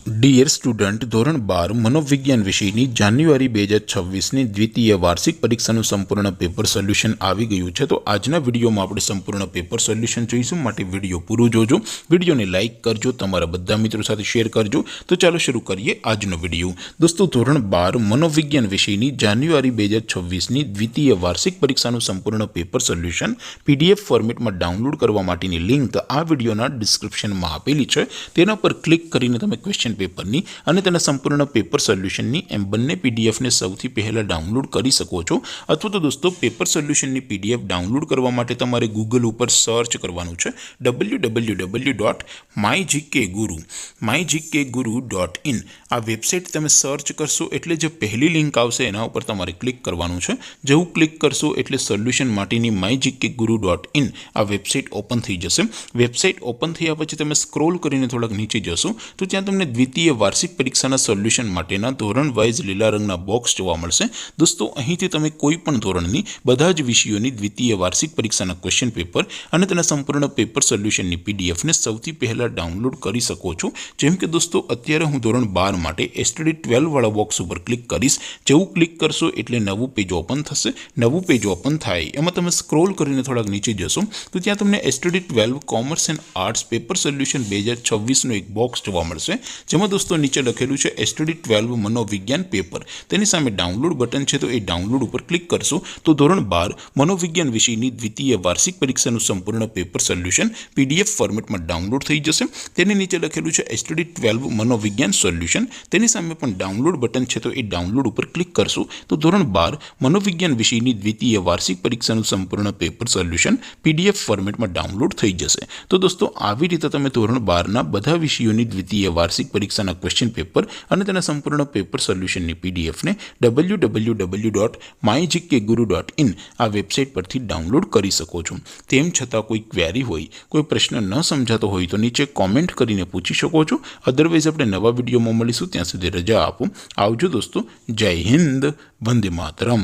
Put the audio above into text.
Dear student, ધોરણ 12 મનોવિજ્ઞાન વિષયની જાન્યુઆરી 2026ની દ્વિતીય વાર્ષિક પરીક્ષાનું સંપૂર્ણ પેપર સોલ્યુશન આવી ગયું છે। તો આજના વિડીયોમાં આપણે સંપૂર્ણ પેપર સોલ્યુશન જોઈશું, માટે વિડીયો પૂરો જોજો, વિડીયોને લાઇક કરજો, તમારા બધા મિત્રો સાથે શેર કરજો। તો ચાલો શરૂ કરીએ આજનો વિડીયો। દોસ્તો, ધોરણ 12 મનોવિજ્ઞાન વિષયની જાન્યુઆરી 2026ની દ્વિતીય વાર્ષિક પરીક્ષાનું સંપૂર્ણ પેપર સોલ્યુશન PDF ફોર્મેટમાં ડાઉનલોડ કરવા માટેની લિંક આ વિડીયોના ડિસ્ક્રિપ્શનમાં આપેલી છે। તેના પર ક્લિક કરીને તમે ક્વેશ્ચન પેપરની અને તેના સંપૂર્ણ પેપર સોલ્યુશનની એમ બંને પીડીએફને સૌથી પહેલાં ડાઉનલોડ કરી શકો છો। અથવા તો દોસ્તો, પેપર સોલ્યુશનની પીડીએફ ડાઉનલોડ કરવા માટે તમારે ગૂગલ ઉપર સર્ચ કરવાનું છે www.mygkguru.in। આ વેબસાઇટ તમે સર્ચ કરશો એટલે જે પહેલી લિંક આવશે એના ઉપર તમારે ક્લિક કરવાનું છે। જેવું ક્લિક કરશો એટલે સોલ્યુશન માટેની mygkguru.in આ વેબસાઇટ ઓપન થઈ જશે। વેબસાઇટ ઓપન થયા પછી તમે સ્ક્રોલ કરીને થોડાક નીચે જશો તો ત્યાં તમને દ્વિતીય વાર્ષિક પરીક્ષાના સોલ્યુશન માટેના ધોરણ વાઇઝ લીલા રંગના બોક્સ જોવા મળશે। દોસ્તો, અહીંથી તમે કોઈ પણ ધોરણની બધા જ વિષયોની દ્વિતીય વાર્ષિક પરીક્ષાના ક્વેશ્ચન પેપર અને તેના સંપૂર્ણ પેપર સોલ્યુશનની પીડીએફને સૌથી પહેલાં ડાઉનલોડ કરી શકો છો। જેમ કે દોસ્તો, અત્યારે હું ધોરણ 12 માટે STD 12 વાળા બોક્સ ઉપર ક્લિક કરીશ। જેવું ક્લિક કરશો એટલે નવું પેજ ઓપન થશે। નવું પેજ ઓપન થાય એમાં તમે સ્ક્રોલ કરીને થોડાક નીચે જશો તો ત્યાં તમને STD 12 commerce and arts paper solution 2026નું એક બોક્સ જોવા મળશે, જેમાં દોસ્તો નીચે લખેલું છે STD 12 મનોવિજ્ઞાન પેપર। તેની સામે ડાઉનલોડ બટન છે, તો એ ડાઉનલોડ ઉપર ક્લિક કરશો તો ધોરણ 12 મનોવિજ્ઞાન વિષયની દ્વિતીય વાર્ષિક પરીક્ષાનું સંપૂર્ણ પેપર સોલ્યુશન PDF ફોર્મેટમાં ડાઉનલોડ થઈ જશે। તેની નીચે લખેલું છે STD 12 મનોવિજ્ઞાન સોલ્યુશન। તેની સામે પણ ડાઉનલોડ બટન છે, તો એ ડાઉનલોડ ઉપર ક્લિક કરશો તો ધોરણ 12 મનોવિજ્ઞાન વિષયની દ્વિતીય વાર્ષિક પરીક્ષાનું સંપૂર્ણ પેપર સોલ્યુશન PDF ફોર્મેટમાં ડાઉનલોડ થઈ જશે। તો દોસ્તો, આવી રીતે તમે ધોરણ 12ના બધા વિષયોની દ્વિતીય વાર્ષિક પરીક્ષાના ક્વેશ્ચન પેપર અને તેના સંપૂર્ણ પેપર સોલ્યુશનની પીડીએફને www.mygkguru.in આ વેબસાઇટ પરથી ડાઉનલોડ કરી શકો છો। તેમ છતાં કોઈ ક્વેરી હોય, કોઈ પ્રશ્ન ન સમજાતો હોય તો નીચે કોમેન્ટ કરીને પૂછી શકો છો। અદરવાઇઝ આપણે નવા વિડીયોમાં મળીશું, ત્યાં સુધી રજા આપો। આવજો દોસ્તો, જય હિન્દ, વંદે માતરમ।